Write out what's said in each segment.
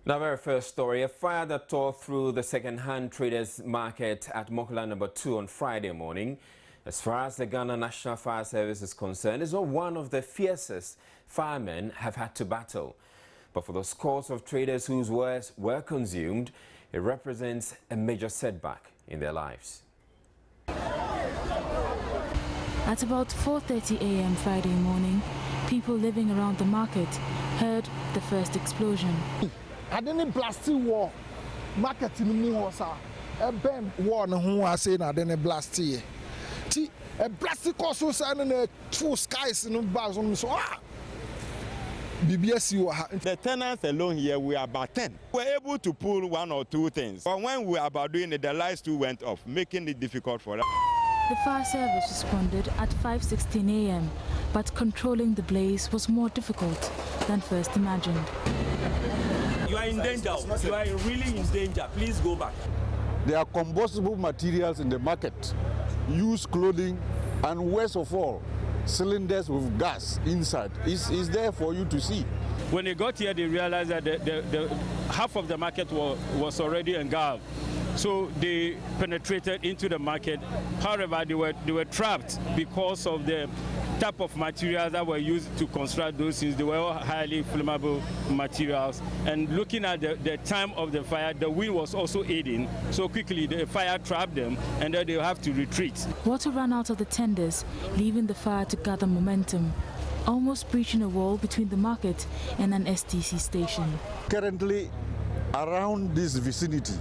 Now, our first story, a fire that tore through the second-hand traders market at Mokula number 2 on Friday morning. As far as the Ghana National Fire Service is concerned, is one of the fiercest firemen have had to battle. But for the scores of traders whose wares were consumed, it represents a major setback in their lives. At about 4:30 a.m. Friday morning, people living around the market heard the first explosion. I didn't blast the wall. Market in the was a bam war no who I say I didn't blast it. A blast course and two skies in the bars on so BBS you are. The tenants alone here, we are about 10. We were able to pull one or two things. But when we were about doing it, the lights too went off, making it difficult for us. The fire service responded at 5:16 a.m., but controlling the blaze was more difficult than first imagined. You are in danger. You are really in danger. Please go back. There are combustible materials in the market, used clothing, and worst of all, cylinders with gas inside. It's there for you to see. When they got here, they realized that the half of the market was already engulfed. So they penetrated into the market. However, they were trapped because of the type of materials that were used to construct those things. They were all highly flammable materials. And looking at the time of the fire, the wind was also aiding. So quickly the fire trapped them, and then they have to retreat. Water ran out of the tenders, leaving the fire to gather momentum, almost breaching a wall between the market and an STC station. Currently, around this vicinity,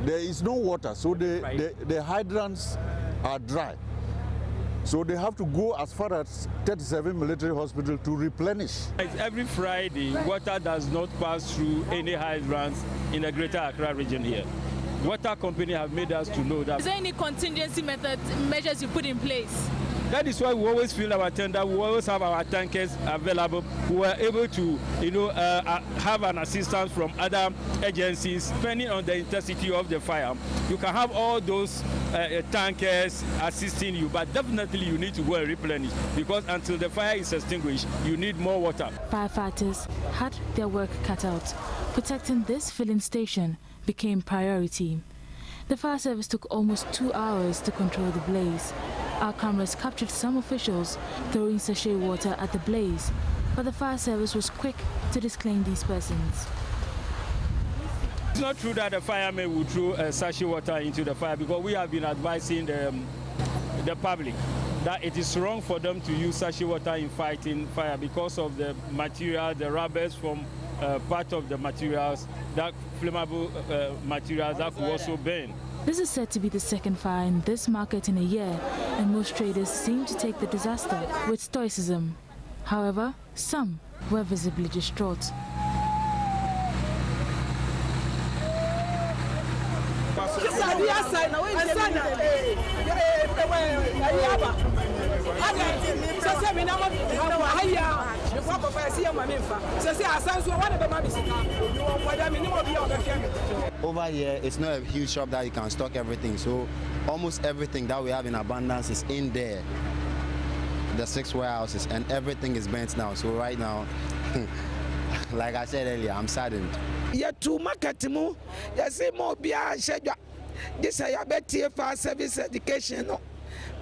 there is no water, so the hydrants are dry. So they have to go as far as 37 Military Hospital to replenish. Every Friday, water does not pass through any hydrants in the Greater Accra region here. Water company have made us to know that. Is there any contingency measures you put in place? That is why we always fill our tender. We always have our tankers available. We were able to, have an assistance from other agencies, depending on the intensity of the fire. You can have all those tankers assisting you, but definitely you need to go and replenish, because until the fire is extinguished, you need more water. Firefighters had their work cut out. Protecting this filling station became priority. The fire service took almost 2 hours to control the blaze. Our cameras captured some officials throwing sachet water at the blaze, but the fire service was quick to disclaim these persons. It's not true that the firemen will throw sachet water into the fire, because we have been advising the public that it is wrong for them to use sachet water in fighting fire because of the material, the rubbers from part of the materials, that flammable materials that could also burn. This is said to be the second fire in this market in a year, and most traders seem to take the disaster with stoicism. However, some were visibly distraught. Over here, it's not a huge shop that you can stock everything, so almost everything that we have in abundance is in there. The 6 warehouses, and everything is burnt now. So right now, like I said earlier, I'm saddened. Yeah, to market mo, yeah, say more be a schedule. This I bet for service education. No,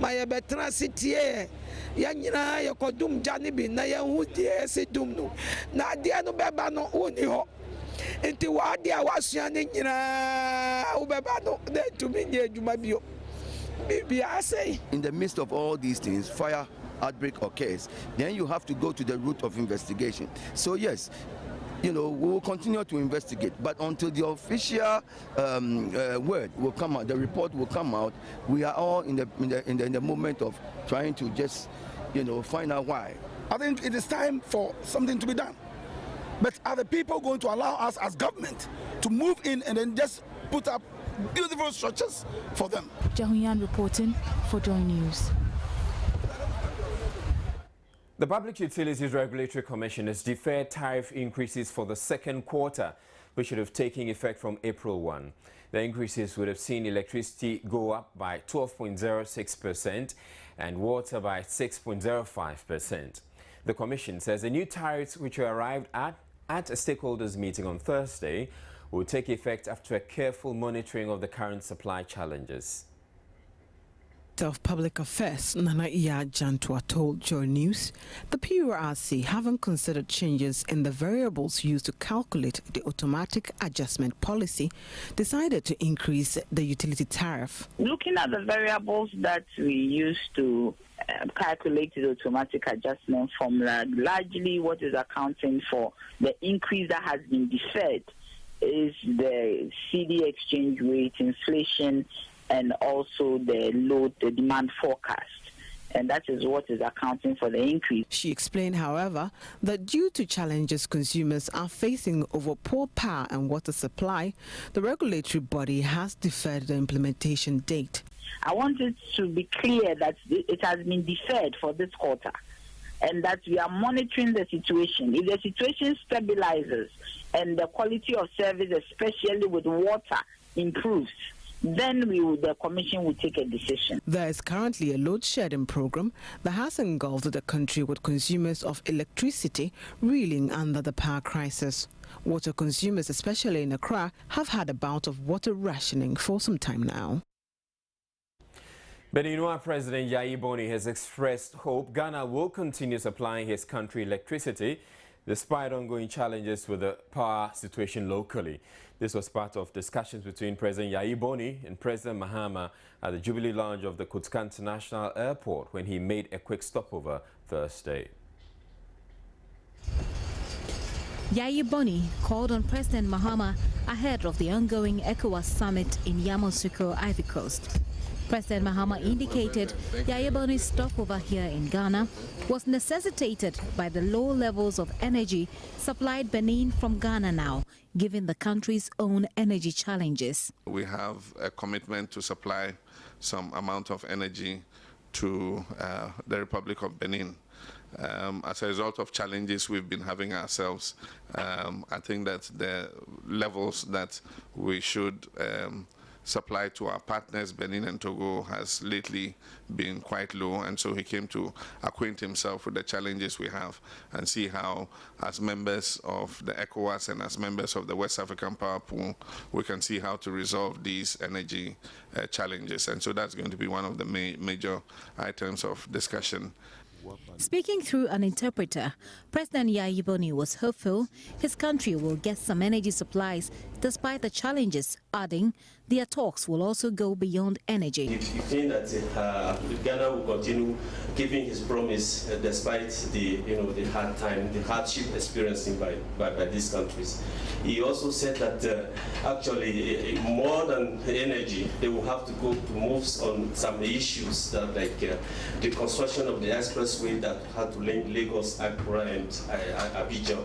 my better city. Yanina, you could doom Johnny be na ya who dear say doom no. Na dear no beba no only ho. Into what dear was yanning ubebano, then to me near Jumabio. Maybe I say. In the midst of all these things, fire outbreak occurs, then you have to go to the root of investigation. So yes, we will continue to investigate, but until the official word will come out, the report will come out, we are all in the moment of trying to just find out why. I think it is time for something to be done. But are the people going to allow us as government to move in and then just put up beautiful structures for them? Joynews reporting for Joynews. The Public Utilities Regulatory Commission has deferred tariff increases for the second quarter, which should have taken effect from April 1. The increases would have seen electricity go up by 12.06% and water by 6.05%. The Commission says the new tariffs, which were arrived at at a stakeholders meeting on Thursday will take effect after a careful monitoring of the current supply challenges. Of Public Affairs, Nana Iya Jantua told Joynews the PURC haven't considered changes in the variables used to calculate the automatic adjustment policy, decided to increase the utility tariff. Looking at the variables that we use to calculate the automatic adjustment formula, largely what is accounting for the increase that has been deferred is the CD exchange rate, inflation, and also the demand forecast. And that is what is accounting for the increase. She explained, however, that due to challenges consumers are facing over poor power and water supply, the regulatory body has deferred the implementation date. I want it to be clear that it has been deferred for this quarter and that we are monitoring the situation. If the situation stabilizes and the quality of service, especially with water, improves, then the Commission will take a decision. There is currently a load shedding program that has engulfed the country, with consumers of electricity reeling under the power crisis. Water consumers, especially in Accra, have had a bout of water rationing for some time now. Benin's President Yayi Boni has expressed hope Ghana will continue supplying his country electricity despite ongoing challenges with the power situation locally. This was part of discussions between President Yayi Boni and President Mahama at the Jubilee Lounge of the Kotka International Airport when he made a quick stopover Thursday. Yayi Boni called on President Mahama ahead of the ongoing ECOWAS summit in Yamoussoukro, Ivory Coast. President Mahama indicated Yayi Boni's stopover here in Ghana was necessitated by the low levels of energy supplied Benin from Ghana now, given the country's own energy challenges. We have a commitment to supply some amount of energy to the Republic of Benin. As a result of challenges we've been having ourselves, I think that the levels that we should supply to our partners, Benin and Togo, has lately been quite low, and so he came to acquaint himself with the challenges we have and see how, as members of the ECOWAS and as members of the West African Power Pool, we can see how to resolve these energy challenges. And so that's going to be one of the major items of discussion. Speaking through an interpreter, President Yayi Boni was hopeful his country will get some energy supplies despite the challenges, adding their talks will also go beyond energy. You think that Ghana will continue keeping his promise despite the hard time, the hardship experienced by these countries. He also said that actually more than energy, they will have to go to moves on some issues that like the construction of the expressway that had to link Lagos, Accra, and Abidjan.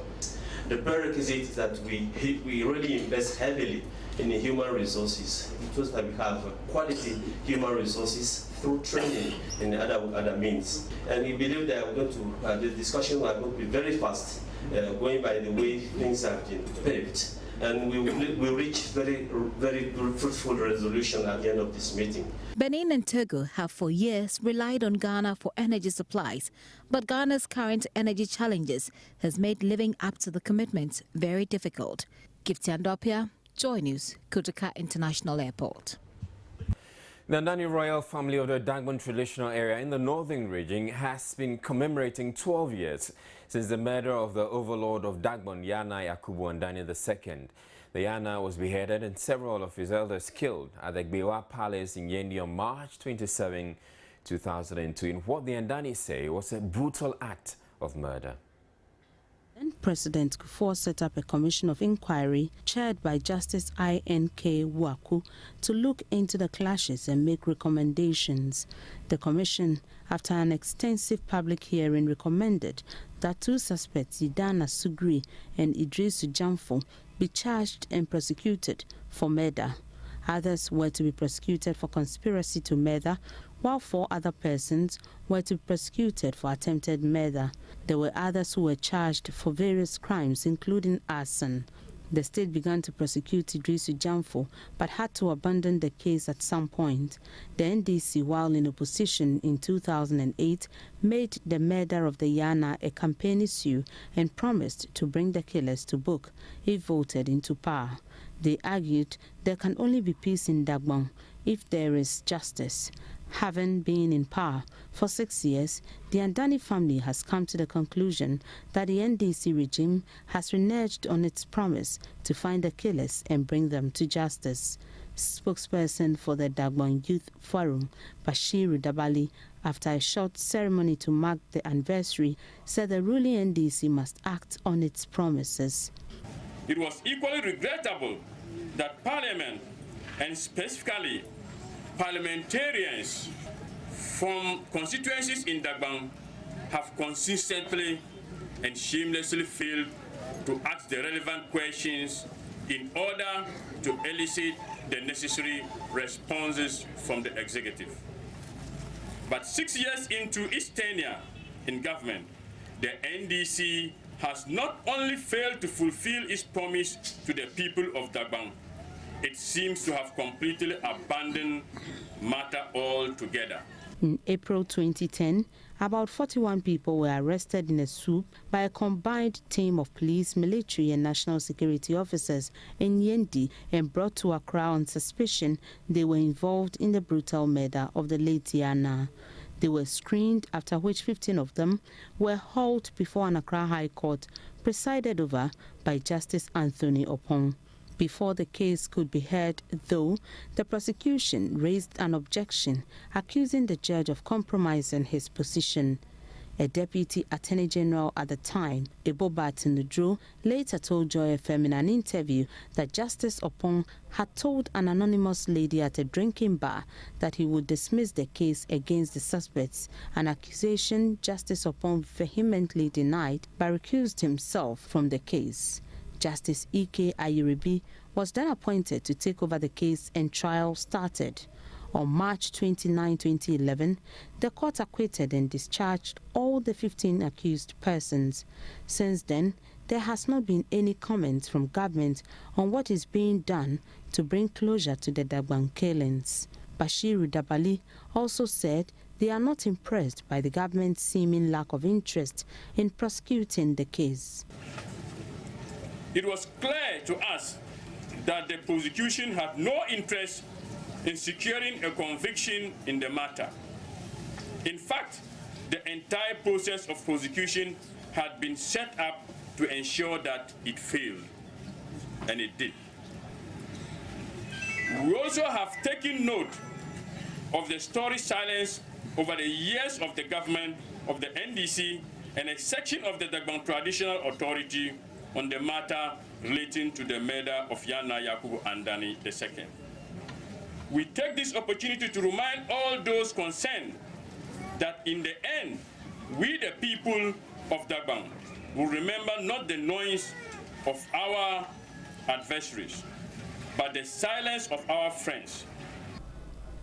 The prerequisite is that we really invest heavily in the human resources. It was that we have quality human resources through training and other means. And we believe that the discussion are going to be very fast, going by the way things have been paved. And we will reach very fruitful resolution at the end of this meeting. Benin and Togo have for years relied on Ghana for energy supplies, but Ghana's current energy challenges has made living up to the commitments very difficult. Gifty Andopia, Joynews, Kotka International Airport. The Atani royal family of the Dagbon traditional area in the northern region has been commemorating 12 years since the murder of the overlord of Dagbon, Yana Yakubu Andani II. The Yana was beheaded and several of his elders killed at the Gbewa Palace in Yendi on March 27, 2002, in what the Andani say was a brutal act of murder. President Kufuor set up a commission of inquiry chaired by Justice I.N.K. Waku to look into the clashes and make recommendations. The commission, after an extensive public hearing, recommended that two suspects, Idana Sugri and Idrisu Jamfo, be charged and prosecuted for murder. Others were to be prosecuted for conspiracy to murder, while 4 other persons were to be prosecuted for attempted murder. There were others who were charged for various crimes, including arson. The state began to prosecute Idrisu Jamfo, but had to abandon the case at some point. The NDC, while in opposition in 2008, made the murder of the Yana a campaign issue and promised to bring the killers to book if voted into power. They argued there can only be peace in Dagbon if there is justice. Having been in power for 6 years, the Andani family has come to the conclusion that the NDC regime has reneged on its promise to find the killers and bring them to justice. Spokesperson for the Dagbon Youth Forum, Bashir Dabali, after a short ceremony to mark the anniversary, said the ruling NDC must act on its promises. It was equally regrettable that Parliament, and specifically parliamentarians from constituencies in Dagbon, have consistently and shamelessly failed to ask the relevant questions in order to elicit the necessary responses from the executive. But 6 years into its tenure in government, the NDC has not only failed to fulfill its promise to the people of Dagbon, it seems to have completely abandoned matter altogether. In April 2010, about 41 people were arrested in a swoop by a combined team of police, military and national security officers in Yendi and brought to Accra on suspicion they were involved in the brutal murder of the late Yana. They were screened, after which 15 of them were hauled before an Accra High Court presided over by Justice Anthony Opong. Before the case could be heard, though, the prosecution raised an objection accusing the judge of compromising his position. A deputy attorney general at the time, Eboba Tinudro, later told Joy FM in an interview that Justice Opong had told an anonymous lady at a drinking bar that he would dismiss the case against the suspects, an accusation Justice Opong vehemently denied but recused himself from the case. Justice E.K. Ayiribi was then appointed to take over the case and trial started. On March 29, 2011, the court acquitted and discharged all the 15 accused persons. Since then, there has not been any comment from government on what is being done to bring closure to the Dagbon killings. Bashir Dabali also said they are not impressed by the government's seeming lack of interest in prosecuting the case. It was clear to us that the prosecution had no interest in securing a conviction in the matter. In fact, the entire process of prosecution had been set up to ensure that it failed, and it did. We also have taken note of the story silence over the years of the government of the NDC and a section of the Dagbon Traditional Authority on the matter relating to the murder of Yana Yakubu Andani II. We take this opportunity to remind all those concerned that in the end, we the people of Dagbon will remember not the noise of our adversaries, but the silence of our friends.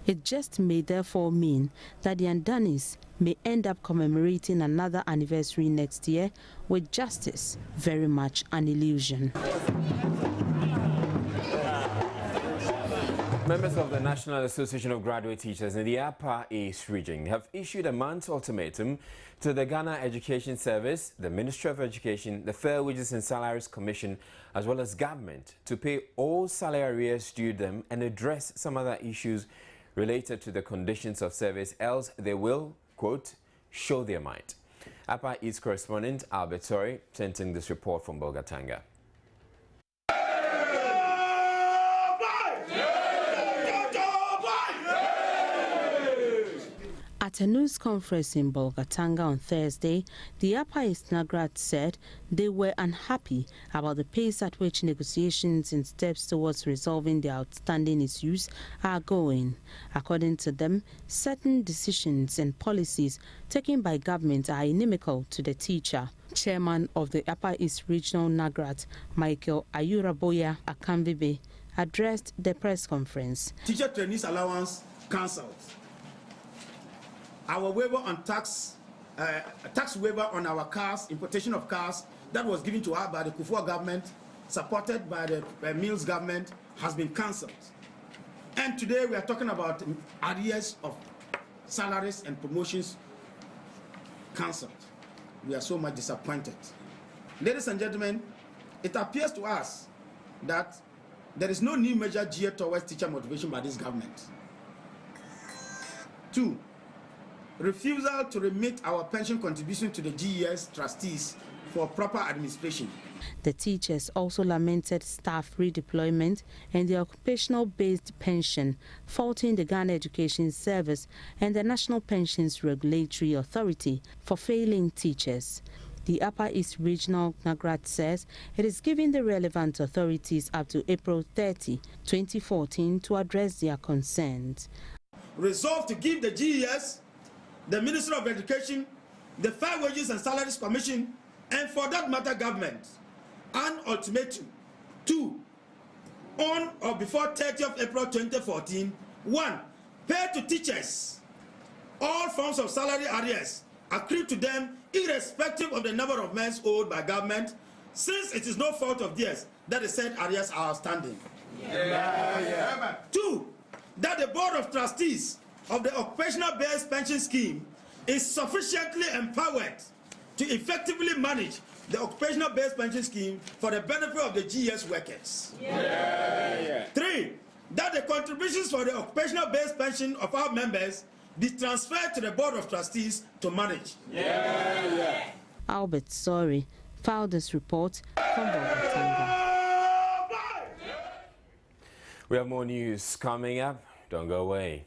It just may therefore mean that the Andanis may end up commemorating another anniversary next year with justice very much an illusion. Members of the National Association of Graduate Teachers in the Upper East region have issued a month's ultimatum to the Ghana Education Service, the Ministry of Education, the Fair Wages and Salaries Commission, as well as government to pay all salary arrears due them and address some other issues related to the conditions of service, else they will, quote, show their might. Upper East correspondent Albert Sori sent in this report from Bolgatanga. At a news conference in Bolgatanga on Thursday, the Upper East Nagrat said they were unhappy about the pace at which negotiations and steps towards resolving the outstanding issues are going. According to them, certain decisions and policies taken by government are inimical to the teacher. Chairman of the Upper East Regional Nagrat, Michael Ayuraboya Akambibe, addressed the press conference. Teacher trainees allowance cancelled. Our waiver on tax waiver on our cars, importation of cars, that was given to us by the Kufuor government supported by the Mills government has been cancelled. And today we are talking about arrears of salaries and promotions cancelled. We are so much disappointed. Ladies and gentlemen, it appears to us that there is no new measure geared towards teacher motivation by this government. 2, refusal to remit our pension contribution to the GES trustees for proper administration. The teachers also lamented staff redeployment and the occupational-based pension, faulting the Ghana Education Service and the National Pensions Regulatory Authority for failing teachers. The Upper East Regional NAGRAT says it is giving the relevant authorities up to April 30, 2014 to address their concerns. Resolve to give the GES, the Ministry of Education, the Fair Wages and Salaries Commission, and for that matter government, an ultimatum. 2, on or before 30th April 2014, 1, pay to teachers all forms of salary arrears accrued to them irrespective of the number of months owed by government, since it is no fault of theirs that the said arrears are outstanding. 2, that the Board of Trustees of the Occupational-Based Pension Scheme is sufficiently empowered to effectively manage the Occupational-Based Pension Scheme for the benefit of the GES workers. 3, that the contributions for the Occupational-Based Pension of our members be transferred to the Board of Trustees to manage. Albert Sori filed this report from Bogatanga. We have more news coming up. Don't go away.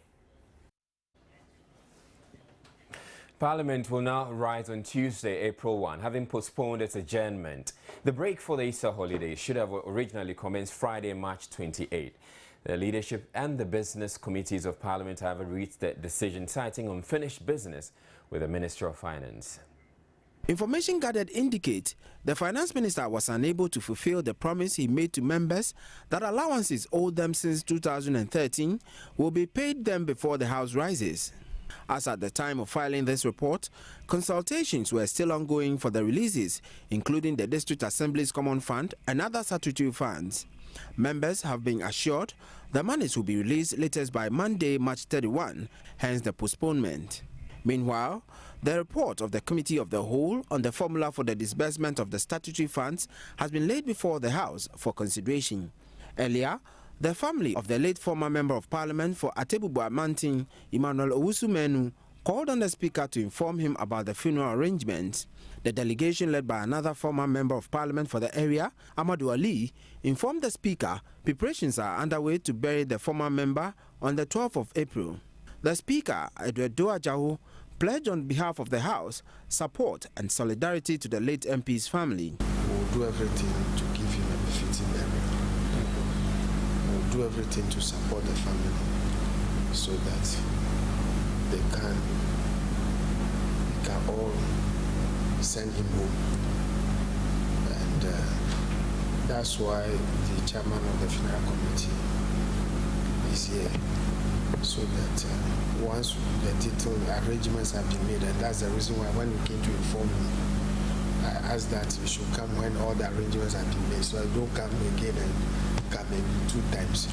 Parliament will now rise on Tuesday, April 1, having postponed its adjournment. The break for the Easter holiday should have originally commenced Friday, March 28. The leadership and the business committees of Parliament have reached the decision, citing unfinished business with the Minister of Finance. Information gathered indicate the Finance Minister was unable to fulfill the promise he made to members that allowances owed them since 2013 will be paid them before the House rises. As at the time of filing this report, consultations were still ongoing for the releases, including the District Assembly's Common Fund and other statutory funds. Members have been assured the monies will be released latest by Monday, March 31, hence the postponement. Meanwhile, the report of the Committee of the Whole on the formula for the disbursement of the statutory funds has been laid before the House for consideration. Earlier, the family of the late former Member of Parliament for Atebubu-Amantin, Emmanuel Owusu-Menu, called on the Speaker to inform him about the funeral arrangements. The delegation led by another former Member of Parliament for the area, Amadou Ali, informed the Speaker preparations are underway to bury the former member on the 12th of April. The Speaker, Edward Doajahu, pledged on behalf of the House support and solidarity to the late MP's family. We will do everything to give him a befitting burial. We will do everything to support the family so that we can all send him home. And that's why the chairman of the funeral committee is here, so that once the detailed arrangements have been made, and that's the reason why when we came to inform me, I asked that we should come when all the arrangements have been made, so I don't come again and come in 2 times.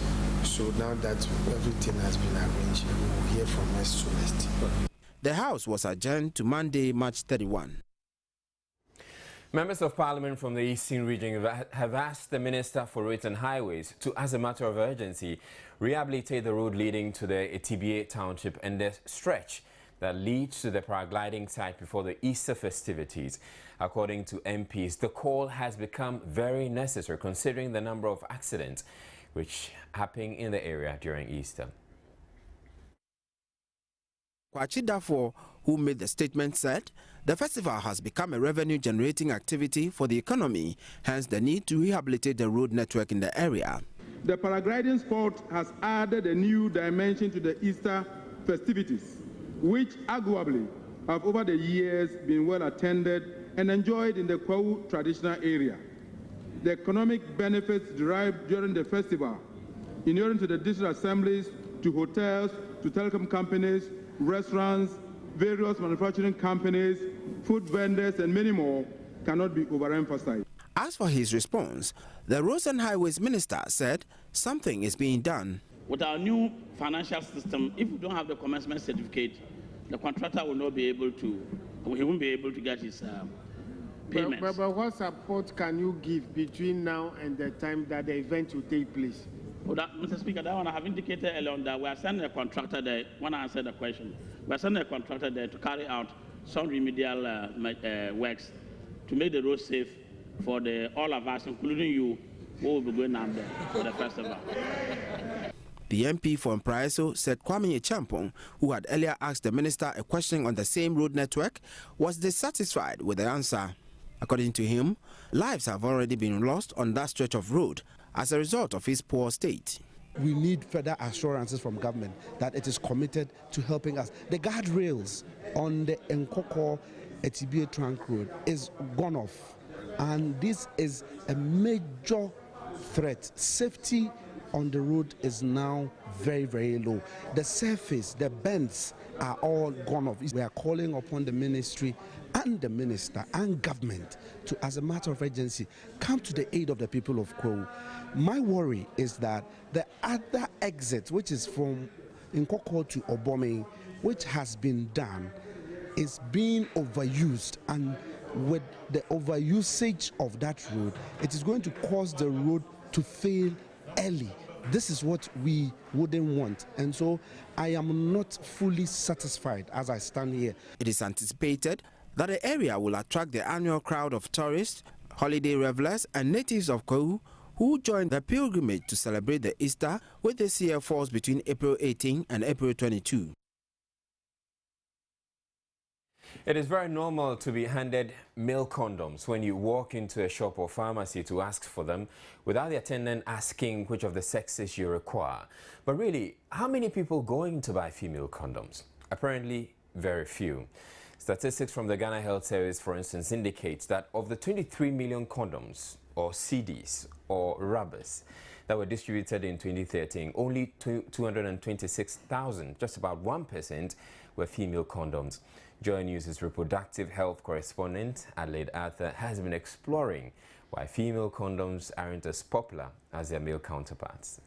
So now that everything has been arranged, we will hear from us soonest. The House was adjourned to Monday, March 31. Members of Parliament from the Eastern region have asked the Minister for Roads and Highways to, as a matter of urgency, rehabilitate the road leading to the Etibie Township and the stretch that leads to the paragliding site before the Easter festivities. According to MPs, the call has become very necessary considering the number of accidents which happen in the area during Easter. Kwachi Dafo, who made the statement, said the festival has become a revenue-generating activity for the economy, hence the need to rehabilitate the road network in the area. The paragliding sport has added a new dimension to the Easter festivities, which arguably have over the years been well attended and enjoyed in the Kwahu traditional area. The economic benefits derived during the festival, inuring to the district assemblies, to hotels, to telecom companies, restaurants, various manufacturing companies, food vendors, and many more, cannot be overemphasized. As for his response, the Roads and Highways Minister said something is being done. With our new financial system, if we don't have the commencement certificate, the contractor will not be able to, he won't be able to get his payments. But what support can you give between now and the time that the event will take place? Well, Mr. Speaker, that one I have indicated earlier on that we are sending a contractor there. When I answer the question, we are sending a contractor there to carry out some remedial works to make the road safe for all of us, including you, who will be going out there for the festival. The MP for Mpraiso said Kwame Echampong, who had earlier asked the minister a question on the same road network, was dissatisfied with the answer. According to him, lives have already been lost on that stretch of road as a result of its poor state. We need further assurances from government that it is committed to helping us. The guardrails on the Nkoko-Etibie trunk road is gone off, and this is a major threat. Safety on the road is now very, very low. The surface, the bends are all gone off. We are calling upon the ministry and the minister and government to, as a matter of urgency, come to the aid of the people of Kwahu. My worry is that the other exit, which is from Nkoko to Obome, which has been done, is being overused, and with the overusage of that road, it is going to cause the road to fail early. This is what we wouldn't want, and so I am not fully satisfied as I stand here. It is anticipated that the area will attract the annual crowd of tourists, holiday revelers and natives of Kwahu who join the pilgrimage to celebrate the Easter, which this year falls between April 18 and April 22. It is very normal to be handed male condoms when you walk into a shop or pharmacy to ask for them without the attendant asking which of the sexes you require. But really, how many people going to buy female condoms? Apparently, very few. Statistics from the Ghana Health Service, for instance, indicates that of the 23 million condoms or CDs or rubbers that were distributed in 2013, only 226,000, just about 1%, were female condoms. Joynews' reproductive health correspondent, Adelaide Arthur, has been exploring why female condoms aren't as popular as their male counterparts.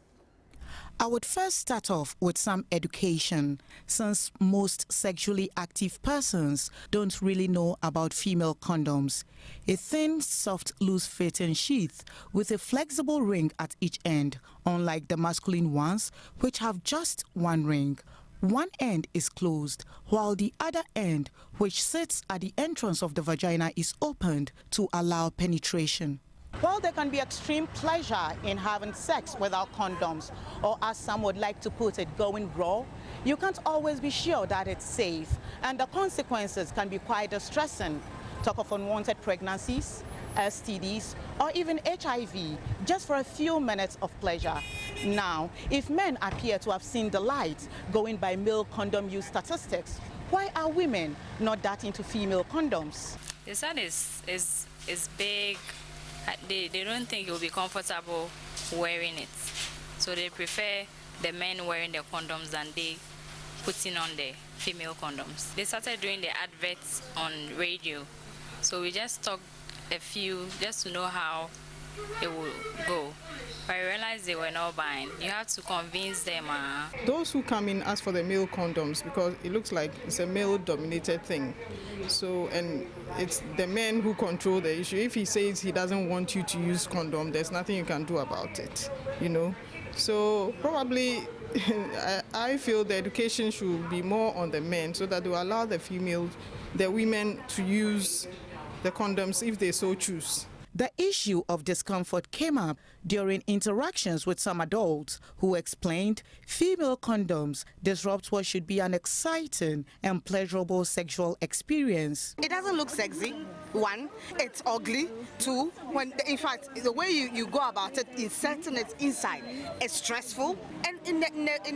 I would first start off with some education, since most sexually active persons don't really know about female condoms. A thin, soft, loose-fitting sheath with a flexible ring at each end, unlike the masculine ones, which have just one ring. One end is closed, while the other end, which sits at the entrance of the vagina, is opened to allow penetration. While there can be extreme pleasure in having sex without condoms, or as some would like to put it, going raw, you can't always be sure that it's safe, and the consequences can be quite distressing. Talk of unwanted pregnancies, STDs, or even HIV, just for a few minutes of pleasure. Now, if men appear to have seen the light going by male condom use statistics, why are women not that into female condoms? The sun is big. They don't think it will be comfortable wearing it. So they prefer the men wearing the condoms than they putting on the female condoms. They started doing the adverts on radio. So we just talked a few just to know how it will go. But I realized they were not buying. You have to convince them. Those who come in ask for the male condoms because it looks like it's a male-dominated thing. So, and it's the men who control the issue. If he says he doesn't want you to use condom, there's nothing you can do about it, you know. So probably I feel the education should be more on the men so that they will allow the women to use the condoms if they so choose. The issue of discomfort came up during interactions with some adults who explained female condoms disrupt what should be an exciting and pleasurable sexual experience. It doesn't look sexy. One, it's ugly. Two, in fact, the way you go about it, inserting it inside, it's stressful. And in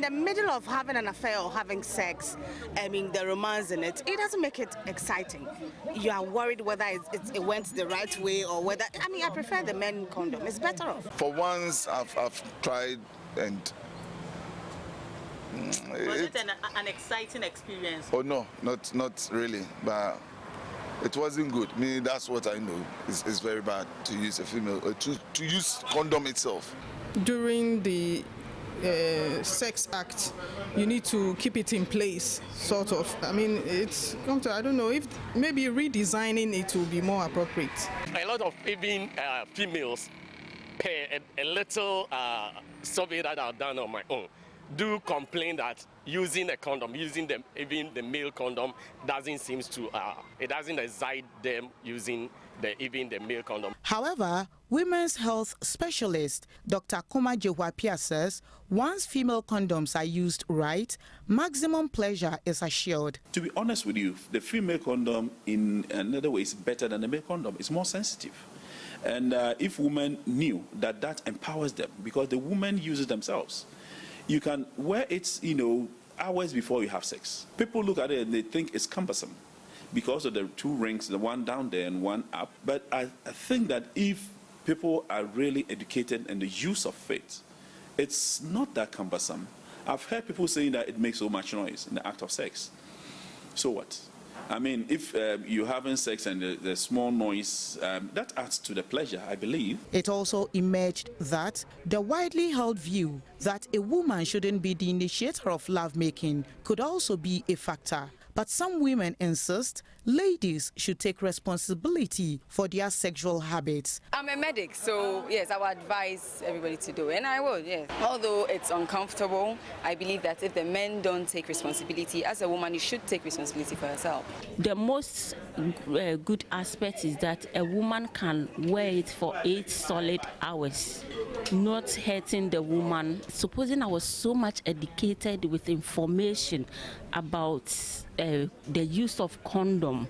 the middle of having an affair or having sex, I mean, the romance in it, it doesn't make it exciting. You are worried whether it went the right way or whether, I mean, I prefer the men condom. It's better off. For once, I've tried and... Was it an exciting experience? Oh, no, not really. But it wasn't good. I mean, that's what I know. It's very bad to use a female, to use condom itself. During the sex act, you need to keep it in place, sort of. I mean, it's come to, I don't know, if maybe redesigning it will be more appropriate. A lot of even females, a little survey that I've done on my own, do complain that using a condom, even the male condom, doesn't seem to, it doesn't excite them using even the male condom. However, women's health specialist Dr. Kuma Jewapia says once female condoms are used right, maximum pleasure is assured. To be honest with you, the female condom in another way is better than the male condom. It's more sensitive. And if women knew that that empowers them, because the women use it themselves, you can wear it, hours before you have sex. People look at it and they think it's cumbersome because of the two rings, the one down there and one up. But I think that if people are really educated in the use of it, it's not that cumbersome. I've heard people saying that it makes so much noise in the act of sex. So what? I mean, if you're having sex and the small noise, that adds to the pleasure, I believe. It also emerged that the widely held view that a woman shouldn't be the initiator of lovemaking could also be a factor. But some women insist ladies should take responsibility for their sexual habits. I'm a medic, so yes, I would advise everybody to do it, and I would, yes. Although it's uncomfortable, I believe that if the men don't take responsibility, as a woman, you should take responsibility for yourself. The most good aspect is that a woman can wear it for 8 solid hours, not hurting the woman. Supposing I was so much educated with information about the use of condom,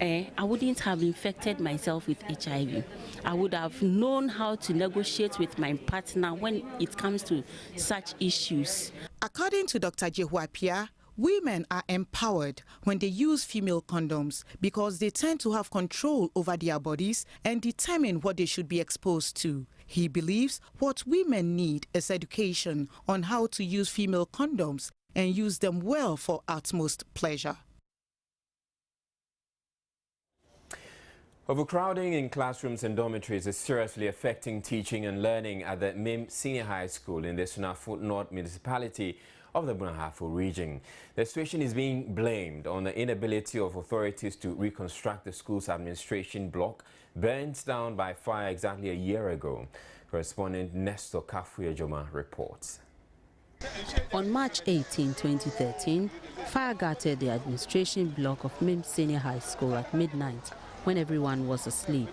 I wouldn't have infected myself with HIV. I would have known how to negotiate with my partner when it comes to such issues. According to Dr. Jehuapia, women are empowered when they use female condoms because they tend to have control over their bodies and determine what they should be exposed to. He believes what women need is education on how to use female condoms and use them well for utmost pleasure. Overcrowding in classrooms and dormitories is seriously affecting teaching and learning at the MIM Senior High School in the Sunafut North municipality of the Bunahafo region. The situation is being blamed on the inability of authorities to reconstruct the school's administration block burnt down by fire exactly a year ago. Correspondent Nestor Kafuya-Joma reports. On March 18, 2013, fire gutted the administration block of MIM Senior High School at midnight when everyone was asleep.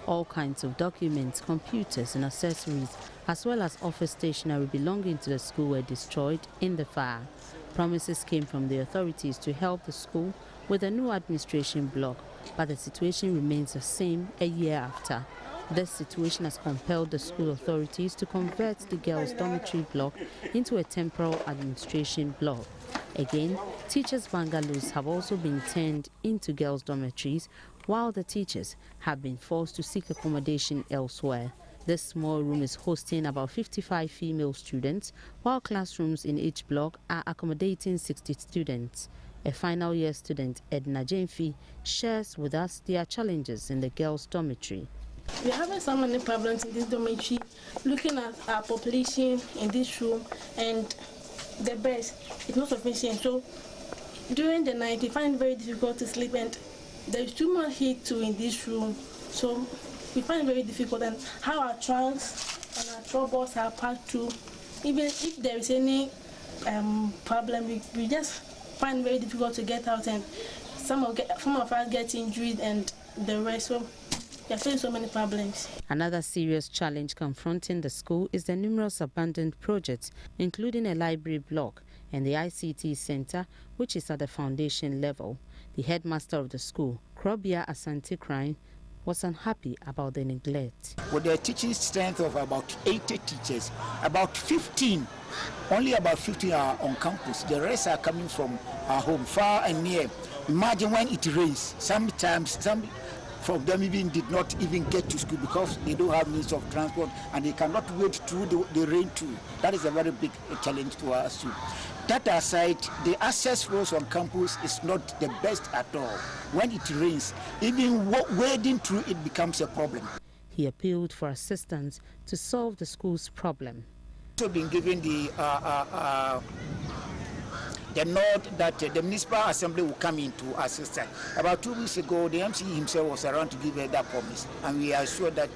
All kinds of documents, computers and accessories, as well as office stationery belonging to the school were destroyed in the fire. Promises came from the authorities to help the school with a new administration block, but the situation remains the same a year after. This situation has compelled the school authorities to convert the girls' dormitory block into a temporary administration block. Again, teachers' bungalows have also been turned into girls' dormitories, while the teachers have been forced to seek accommodation elsewhere. This small room is hosting about 55 female students, while classrooms in each block are accommodating 60 students. A final year student, Edna Jenfi, shares with us their challenges in the girls' dormitory. We're having so many problems in this dormitory, looking at our population in this room, and the beds is not sufficient. So during the night, we find it very difficult to sleep, and there's too much heat too in this room. So we find it very difficult, and how our trunks and our troubles are packed through. Even if there is any problem, we just find it very difficult to get out, and some of us get injured and the rest. So we are facing so many problems. Another serious challenge confronting the school is the numerous abandoned projects, including a library block and the ICT center, which is at the foundation level. The headmaster of the school, Krobia Asante Crime, was unhappy about the neglect. With a teaching strength of about 80 teachers, only about 15 are on campus. The rest are coming from our home, far and near. Imagine when it rains, sometimes some from them even did not even get to school because they don't have means of transport and they cannot wait through the rain too. That is a very big challenge to us too. That aside, the access roads on campus is not the best at all. When it rains, even wading through it becomes a problem. He appealed for assistance to solve the school's problem. Also been given the nod that the municipal assembly will come in to assist us. About 2 weeks ago, the MC himself was around to give that promise, and we are sure that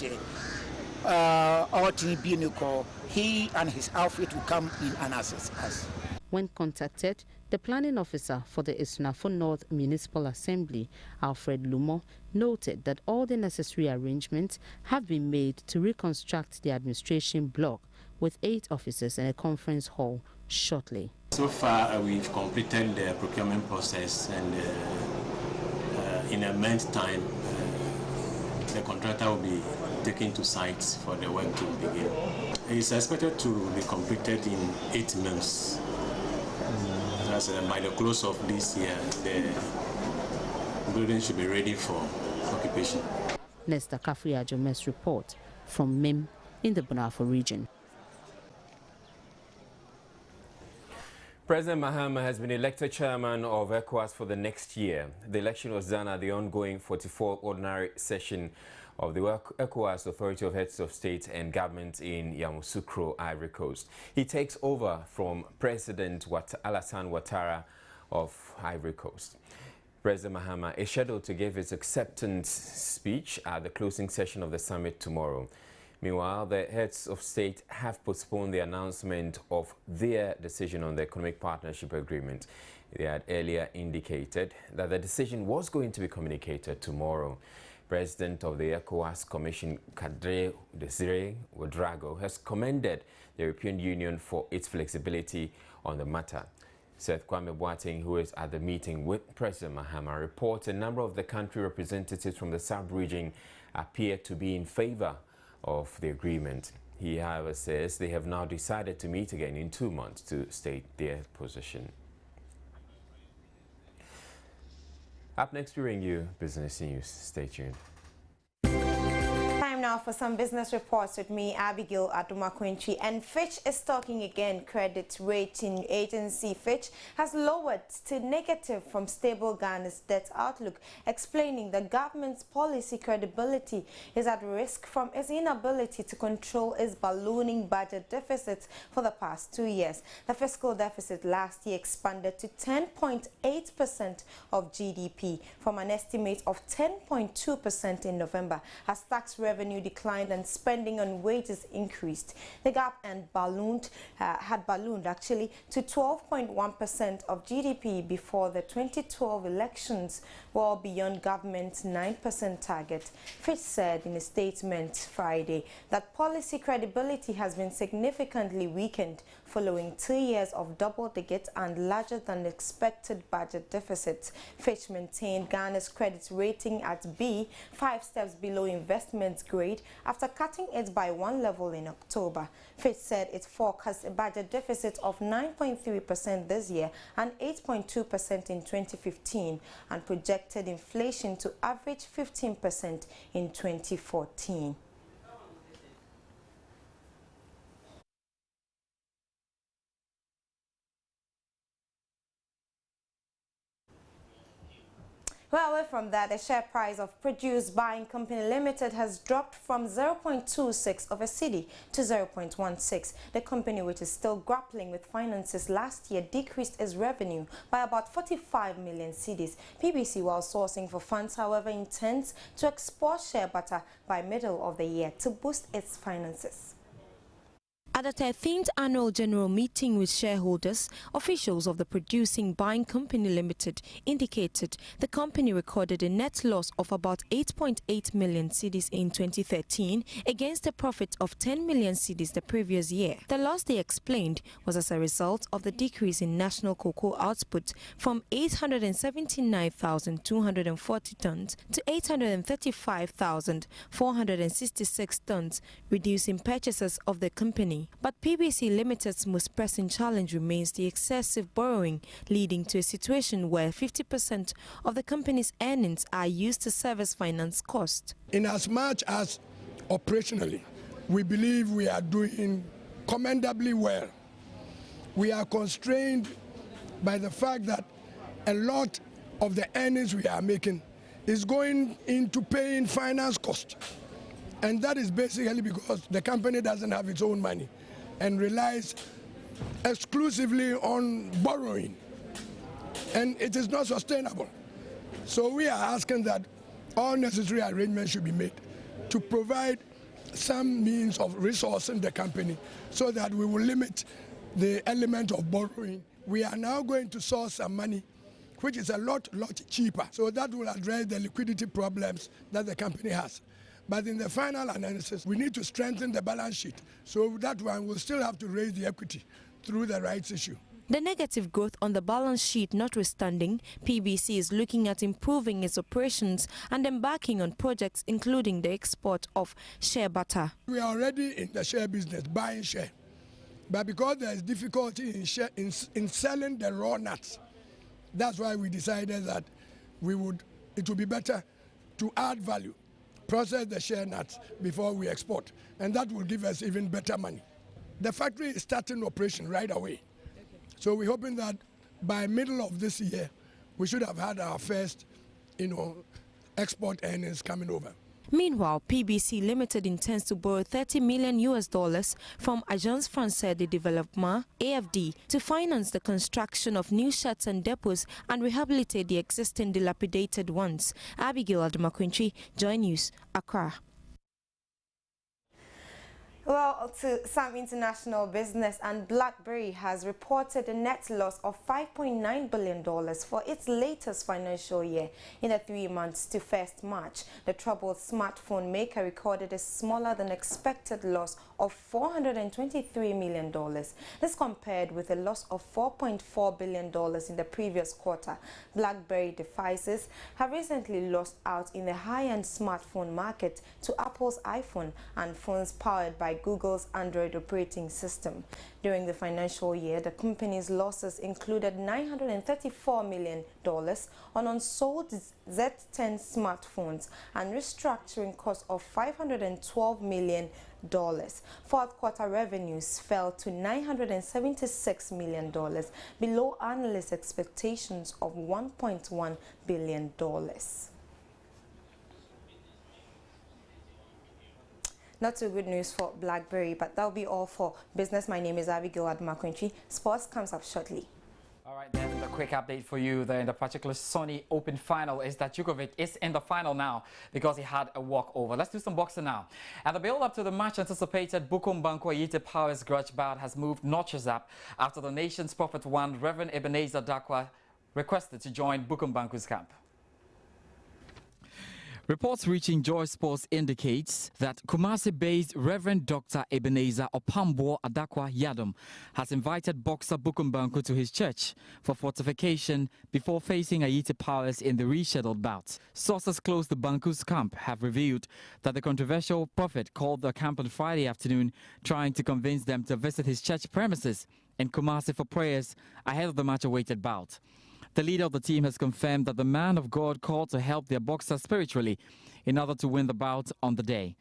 Atani Delali, he and his outfit will come in and assist us. When contacted, the planning officer for the Esunafo North Municipal Assembly, Alfred Lumo, noted that all the necessary arrangements have been made to reconstruct the administration block with 8 officers and a conference hall shortly. So far, we've completed the procurement process, and in a month's time, the contractor will be taken to sites for the work to begin. It's expected to be completed in 8 months. By the close of this year, the building should be ready for occupation. Nesta Kafriajome's report from MIM in the Bunafo region. President Mahama has been elected chairman of ECOWAS for the next year. The election was done at the ongoing 44th ordinary session of the ECOWAS Authority of Heads of State and Government in Yamoussoukro, Ivory Coast. He takes over from President Alassane Ouattara of Ivory Coast. President Mahama is scheduled to give his acceptance speech at the closing session of the summit tomorrow. Meanwhile, the heads of state have postponed the announcement of their decision on the economic partnership agreement. They had earlier indicated that the decision was going to be communicated tomorrow. President of the ECOWAS Commission, Kadre Desire Ouedraogo, has commended the European Union for its flexibility on the matter. Seth Kwame Boateng, who is at the meeting with President Mahama, reports a number of the country representatives from the sub-region appear to be in favor of the agreement. He, however, says they have now decided to meet again in 2 months to state their position. Up next, we bring you business news. Stay tuned. Time now for some business reports with me, Abigail Adumakwinchi. And Fitch is talking again. Credit rating agency Fitch has lowered to negative from stable Ghana's debt outlook, explaining the government's policy credibility is at risk from its inability to control its ballooning budget deficits for the past 2 years. The fiscal deficit last year expanded to 10.8% of GDP from an estimate of 10.2% in November, as tax revenue declined and spending on wages increased. The gap had ballooned actually to 12.1% of GDP before the 2012 elections, well beyond government's 9% target. Fitch said in a statement Friday that policy credibility has been significantly weakened following 2 years of double-digit and larger than expected budget deficits. Fitch maintained Ghana's credit rating at B, 5 steps below investment grade, after cutting it by 1 level in October. Fitch said it forecasts a budget deficit of 9.3% this year and 8.2% in 2015, and projected inflation to average 15% in 2014. Well, away from that, the share price of Produce Buying Company Limited has dropped from 0.26 of a cedi to 0.16. The company, which is still grappling with finances, last year decreased its revenue by about 45 million cedis. PBC, while sourcing for funds, however, intends to export share butter by middle of the year to boost its finances. At the 13th annual general meeting with shareholders, officials of the Producing Buying Company Limited indicated the company recorded a net loss of about 8.8 million cedis in 2013 against a profit of 10 million cedis the previous year. The loss, they explained, was as a result of the decrease in national cocoa output from 879,240 tons to 835,466 tons, reducing purchases of the company. But PBC Limited's most pressing challenge remains the excessive borrowing, leading to a situation where 50% of the company's earnings are used to service finance costs. In as much as operationally, we believe we are doing commendably well. we are constrained by the fact that a lot of the earnings we are making is going into paying finance costs. And that is basically because the company doesn't have its own money and relies exclusively on borrowing. And it is not sustainable. So we are asking that all necessary arrangements should be made to provide some means of resourcing the company so that we will limit the element of borrowing. We are now going to source some money which is a lot cheaper. So that will address the liquidity problems that the company has. But in the final analysis, we need to strengthen the balance sheet. So that one will still have to raise the equity through the rights issue. The negative growth on the balance sheet notwithstanding, PBC is looking at improving its operations and embarking on projects including the export of shea butter. We are already in the shea business, buying shea. But because there is difficulty in selling the raw nuts, that's why we decided that it would be better to add value, process the shea nuts before we export, and that will give us even better money. The factory is starting operation right away. So we're hoping that by middle of this year, we should have had our first, export earnings coming over. Meanwhile, PBC Limited intends to borrow $30 million from Agence Française de Développement (AFD) to finance the construction of new sheds and depots and rehabilitate the existing dilapidated ones. Abigail Adumakwinchi, Joynews, Accra. Well, to some international business, and BlackBerry has reported a net loss of $5.9 billion for its latest financial year. In the 3 months to 1st March, the troubled smartphone maker recorded a smaller than expected loss of $423 million. This compared with a loss of $4.4 billion in the previous quarter. BlackBerry devices have recently lost out in the high-end smartphone market to Apple's iPhone and phones powered by Google's Android operating system. During the financial year, the company's losses included $934 million on unsold Z10 smartphones and restructuring costs of $512 million. Fourth quarter revenues fell to $976 million, below analyst expectations of $1.1 billion. Not too good news for BlackBerry, but that'll be all for business. My name is Abigail Adumakwinchi. Sports comes up shortly. All right, then the quick update for you there in the particular Sony Open final is that Djokovic is in the final now because he had a walkover. Let's do some boxing now. And the build-up to the much-anticipated Bukum Banko Ayite Powers grudge bout has moved notches up after the nation's Prophet One, Reverend Ebenezer Dakwa, requested to join Bukum Banko's camp. Reports reaching Joy Sports indicates that Kumasi-based Reverend Dr. Ebenezer Opambo Adakwa Yadom has invited boxer Bukum Banko to his church for fortification before facing Ayite Powers in the rescheduled bout. Sources close to Banko's camp have revealed that the controversial prophet called the camp on Friday afternoon, trying to convince them to visit his church premises in Kumasi for prayers ahead of the much-awaited bout. The leader of the team has confirmed that the man of God called to help their boxer spiritually in order to win the bout on the day.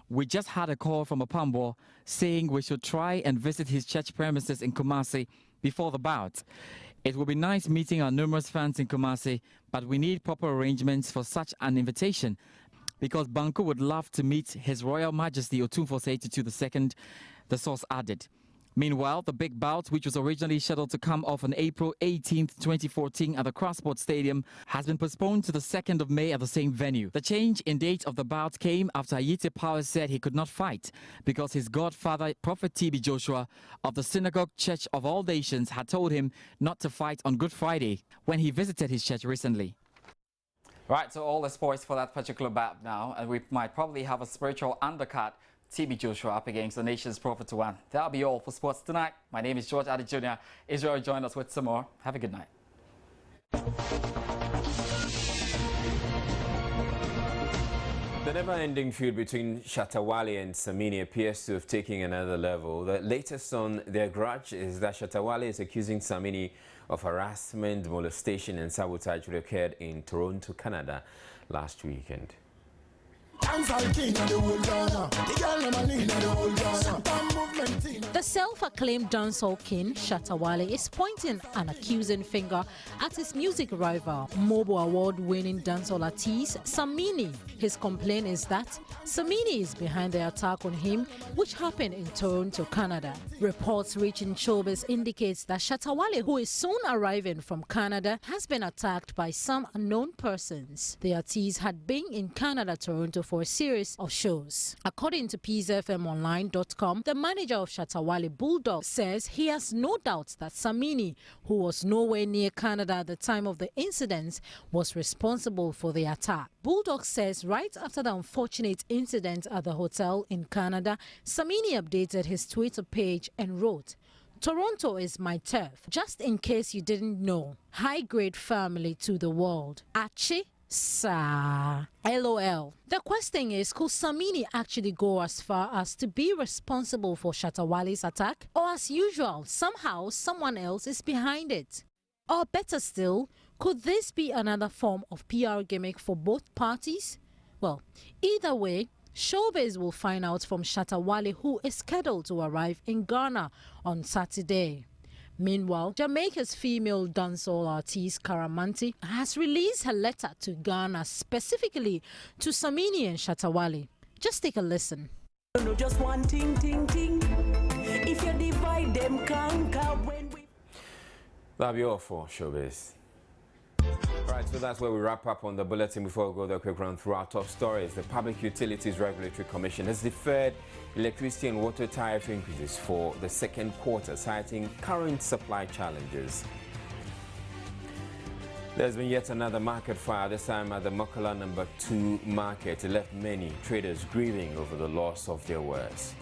We just had a call from Opambo saying we should try and visit his church premises in Kumasi before the bout. It will be nice meeting our numerous fans in Kumasi, but we need proper arrangements for such an invitation because Banko would love to meet His Royal Majesty Otumfuo Osei II, the source added. Meanwhile, the big bout, which was originally scheduled to come off on April 18, 2014 at the Crossport Stadium, has been postponed to the 2nd of May at the same venue. The change in date of the bout came after Ayite Powers said he could not fight because his godfather, Prophet TB Joshua of the Synagogue Church of All Nations, had told him not to fight on Good Friday when he visited his church recently. Right, so all the sports for that particular bout now, and we might probably have a spiritual undercut. TB Joshua up against the nation's Prophet One. That'll be all for sports tonight. My name is George Adi Jr. Israel join us with some more. Have a good night. The never-ending feud between Shatawale and Samini appears to have taken another level. The latest on their grudge is that Shatawale is accusing Samini of harassment, molestation and sabotage which occurred in Toronto, Canada last weekend. The self-acclaimed dancehall king, Shatta Wale is pointing an accusing finger at his music rival, Mobo Award-winning dancehall artist Samini. His complaint is that Samini is behind the attack on him, which happened in Toronto, Canada. Reports reaching showbiz indicates that Shatta Wale, who is soon arriving from Canada, has been attacked by some unknown persons. The artist had been in Canada, Toronto for a series of shows. According to PeaceFMOnline.com, the manager of Shatta Wale, Bulldog, says he has no doubt that Samini, who was nowhere near Canada at the time of the incident, was responsible for the attack. Bulldog says right after the unfortunate incident at the hotel in Canada, Samini updated his Twitter page and wrote, "Toronto is my turf. Just in case you didn't know. High-grade family to the world. Achi Sa. LOL. The question is, could Samini actually go as far as to be responsible for Shatta Wale's attack? Or as usual, somehow someone else is behind it? Or better still, could this be another form of PR gimmick for both parties? Well, either way, showbiz will find out from Shatta Wale, who is scheduled to arrive in Ghana on Saturday. Meanwhile, Jamaica's female dancehall artist Caramanti has released her letter to Ghana specifically to Samini and Shatta Wale. Just take a listen. No, just one ting. If you divide them, conquer when we... That'll be all for showbiz. Right, so that's where we wrap up on the bulletin. Before we go the quick run through our top stories, the Public Utilities Regulatory Commission has deferred electricity and water tariff increases for the second quarter, citing current supply challenges. There's been yet another market fire, this time at the Mokola No. 2 market. It left many traders grieving over the loss of their wares.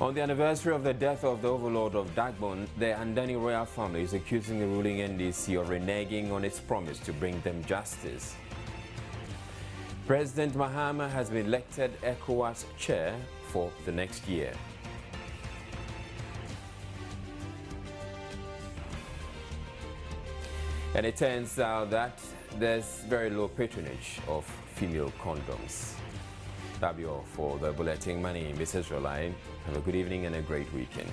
On the anniversary of the death of the overlord of Dagbon, the Andani royal family is accusing the ruling NDC of reneging on its promise to bring them justice. President Mahama has been elected ECOWAS chair for the next year. And it turns out that there's very low patronage of female condoms. That'll be all for the bulletin. My name is Israel. Have a good evening and a great weekend.